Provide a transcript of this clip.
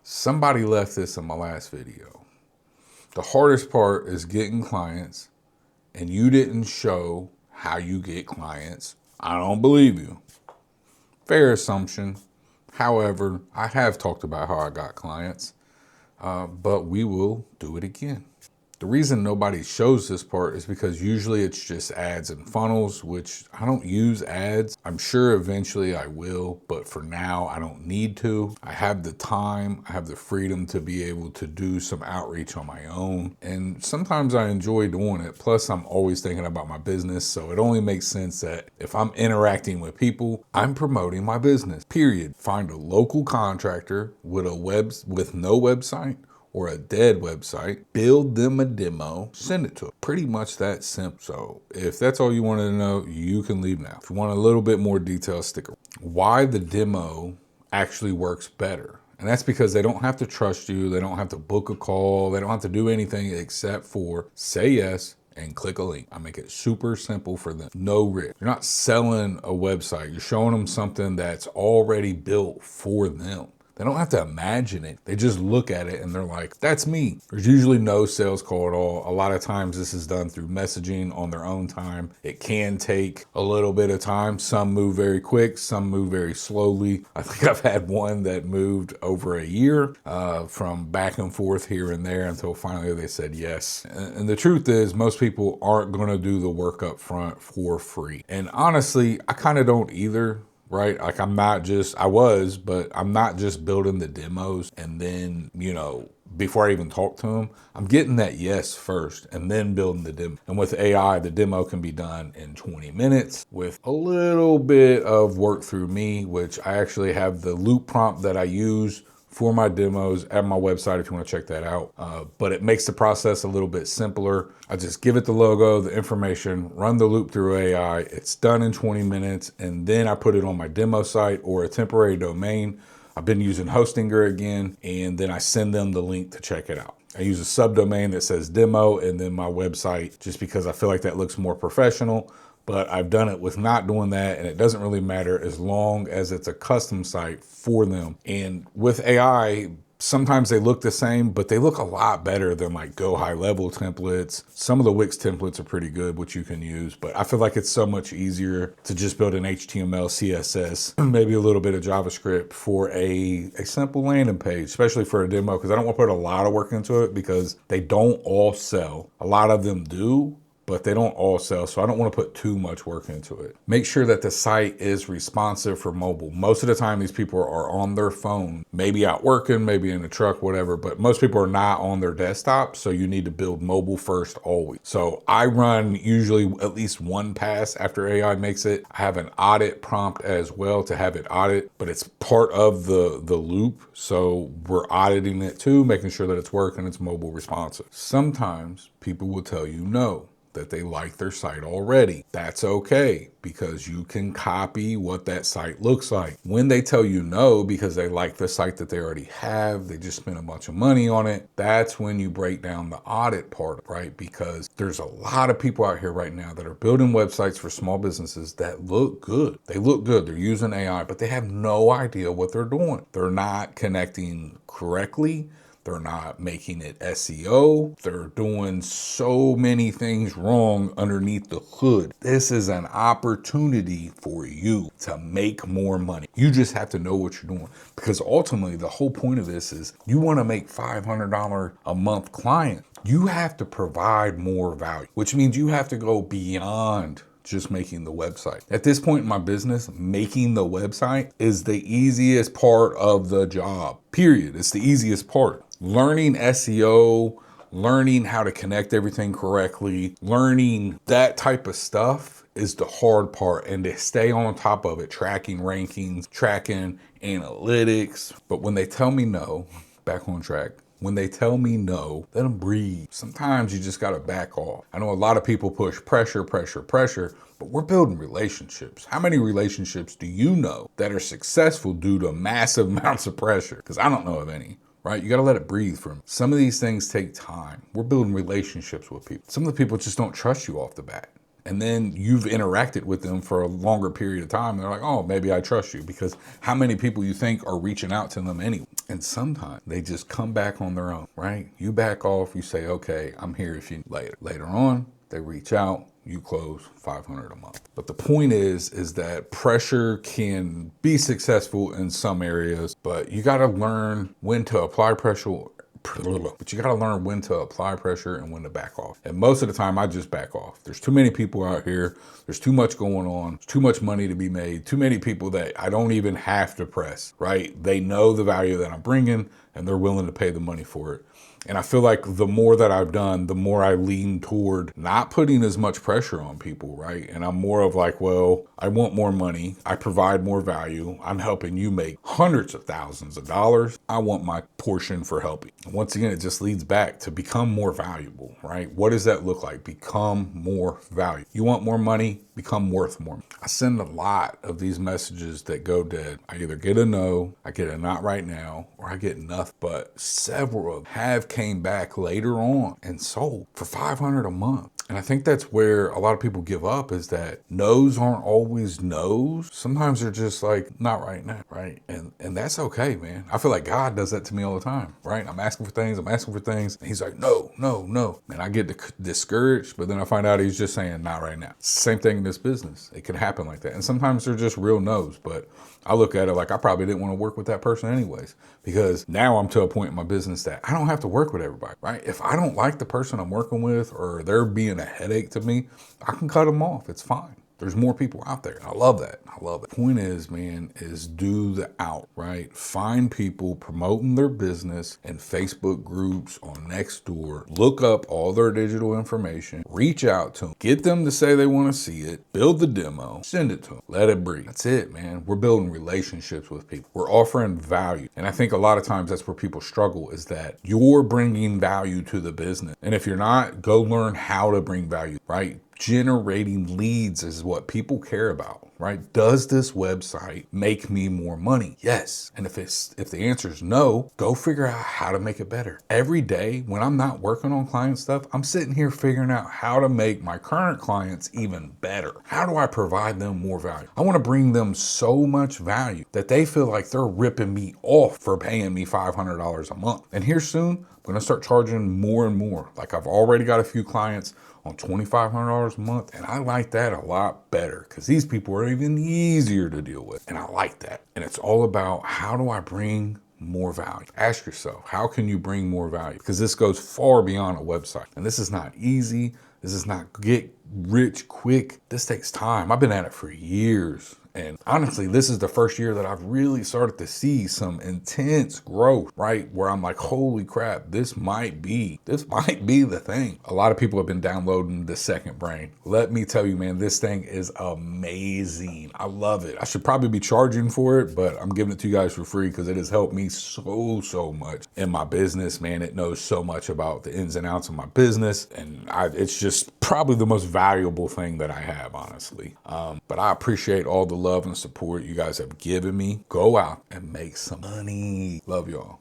Somebody left this in my last video. The hardest part is getting clients, and you didn't show how you get clients. I don't believe you. Fair assumption. However, I have talked about how I got clients, but we will do it again. The reason nobody shows this part is because usually it's just ads and funnels, which I don't use ads. I'm sure eventually I will, but for now I don't need to. I have the time, I have the freedom to be able to do some outreach on my own. And sometimes I enjoy doing it. Plus I'm always thinking about my business. So it only makes sense that if I'm interacting with people, I'm promoting my business, period. Find a local contractor with no website or a dead website, build them a demo, send it to them. Pretty much that simple. So if that's all you wanted to know, you can leave now. If you want a little bit more detail, stick around. Why the demo actually works better. And that's because they don't have to trust you. They don't have to book a call. They don't have to do anything except for say yes and click a link. I make it super simple for them. No risk. You're not selling a website. You're showing them something that's already built for them. They don't have to imagine it. They just look at it and they're like, that's me. There's usually no sales call at all. A lot of times this is done through messaging on their own time. It can take a little bit of time. Some move very quick, some move very slowly. I think I've had one that moved over a year from back and forth here and there until finally they said yes. And the truth is most people aren't gonna do the work up front for free. And honestly, I kind of don't either. Right? Like I was, but I'm not just building the demos and then, before I even talk to them, I'm getting that yes first and then building the demo. And with AI, the demo can be done in 20 minutes with a little bit of work through me, which I actually have the loop prompt that I use for my demos at my website if you want to check that out. But it makes the process a little bit simpler. I just give it the logo, the information, run the loop through AI. It's done in 20 minutes. And then I put it on my demo site or a temporary domain. I've been using Hostinger again, and then I send them the link to check it out. I use a subdomain that says demo and then my website just because I feel like that looks more professional. But I've done it with not doing that, and it doesn't really matter as long as it's a custom site for them. And with AI, sometimes they look the same, but they look a lot better than like Go High Level templates. Some of the Wix templates are pretty good, which you can use, but I feel like it's so much easier to just build an HTML, CSS, maybe a little bit of JavaScript for a simple landing page, especially for a demo, because I don't want to put a lot of work into it because they don't all sell. A lot of them do, but they don't all sell, so I don't want to put too much work into it. Make sure that the site is responsive for mobile. Most of the time, these people are on their phone, maybe out working, maybe in the truck, whatever, but most people are not on their desktop, so you need to build mobile first always. So I run usually at least one pass after AI makes it. I have an audit prompt as well to have it audit, but it's part of the loop, so we're auditing it too, making sure that it's working, it's mobile responsive. Sometimes people will tell you no, that they like their site already. That's okay, because you can copy what that site looks like. When they tell you no because they like the site that they already have, they just spent a bunch of money on it, that's when you break down the audit part, right? Because there's a lot of people out here right now that are building websites for small businesses that look good. They look good, they're using AI, but they have no idea what they're doing. They're not connecting correctly. They're not making it SEO. They're doing so many things wrong underneath the hood. This is an opportunity for you to make more money. You just have to know what you're doing, because ultimately the whole point of this is you want to make $500 a month client. You have to provide more value, which means you have to go beyond just making the website. At this point in my business, making the website is the easiest part of the job, period. It's the easiest part. Learning SEO, learning how to connect everything correctly, learning that type of stuff is the hard part, and to stay on top of it, tracking rankings, tracking analytics. But when they tell me no, back on track, when they tell me no, let them breathe. Sometimes you just gotta back off. I know a lot of people push pressure, but we're building relationships. How many relationships do you know that are successful due to massive amounts of pressure? Because I don't know of any. Right? You got to let it breathe for them. Some of these things take time. We're building relationships with people. Some of the people just don't trust you off the bat. And then you've interacted with them for a longer period of time. And they're like, oh, maybe I trust you, because how many people you think are reaching out to them anyway? And sometimes they just come back on their own, right? You back off, you say, okay, I'm here if you need later. Later on, they reach out, you close $500 a month. But the point is that pressure can be successful in some areas, but you got to learn when to apply pressure. But you got to learn when to apply pressure and when to back off. And most of the time, I just back off. There's too many people out here. There's too much going on. There's too much money to be made. Too many people that I don't even have to press, right? They know the value that I'm bringing, and they're willing to pay the money for it. And I feel like the more that I've done, the more I lean toward not putting as much pressure on people, right? And I'm more of like, well, I want more money. I provide more value. I'm helping you make hundreds of thousands of dollars. I want my portion for helping. And once again, it just leads back to become more valuable, right? What does that look like? Become more valuable. You want more money? Become worth more. I send a lot of these messages that go dead. I either get a no, I get a not right now, or I get nothing. But several of them have came back later on and sold for $500 a month. And I think that's where a lot of people give up, is that no's aren't always no's. Sometimes they're just like, not right now, right? And that's okay, man. I feel like God does that to me all the time, right? I'm asking for things, and he's like, no, no, no. And I get discouraged, but then I find out he's just saying, not right now. Same thing in this business. It can happen like that. And sometimes they're just real no's, but I look at it like I probably didn't want to work with that person anyways, because now I'm to a point in my business that I don't have to work with everybody, right? If I don't like the person I'm working with, or they're being a headache to me, I can cut them off. It's fine. There's more people out there. I love that. I love it. Point is, man, is do the out, right? Find people promoting their business in Facebook groups, on Nextdoor. Look up all their digital information. Reach out to them. Get them to say they want to see it. Build the demo. Send it to them. Let it breathe. That's it, man. We're building relationships with people. We're offering value. And I think a lot of times that's where people struggle, is that you're bringing value to the business. And if you're not, go learn how to bring value, right? Generating leads is what people care about, right? Does this website make me more money? Yes. And if the answer is no, go figure out how to make it better. Every day when I'm not working on client stuff, I'm sitting here figuring out how to make my current clients even better. How do I provide them more value? I want to bring them so much value that they feel like they're ripping me off for paying me $500 a month. And here soon, I'm going to start charging more and more. Like, I've already got a few clients on $2,500 a month. And I like that a lot better, because these people are even easier to deal with. And I like that. And it's all about, how do I bring more value? Ask yourself, how can you bring more value? Because this goes far beyond a website. And this is not easy. This is not get rich quick. This takes time. I've been at it for years. And honestly, this is the first year that I've really started to see some intense growth, right? Where I'm like, holy crap, this might be the thing. A lot of people have been downloading the Second Brain. Let me tell you, man, this thing is amazing. I love it. I should probably be charging for it, but I'm giving it to you guys for free because it has helped me so much in my business, man. It knows so much about the ins and outs of my business. And it's just probably the most valuable thing that I have, honestly. But I appreciate all the love and support you guys have given me. Go out and make some money. Love y'all.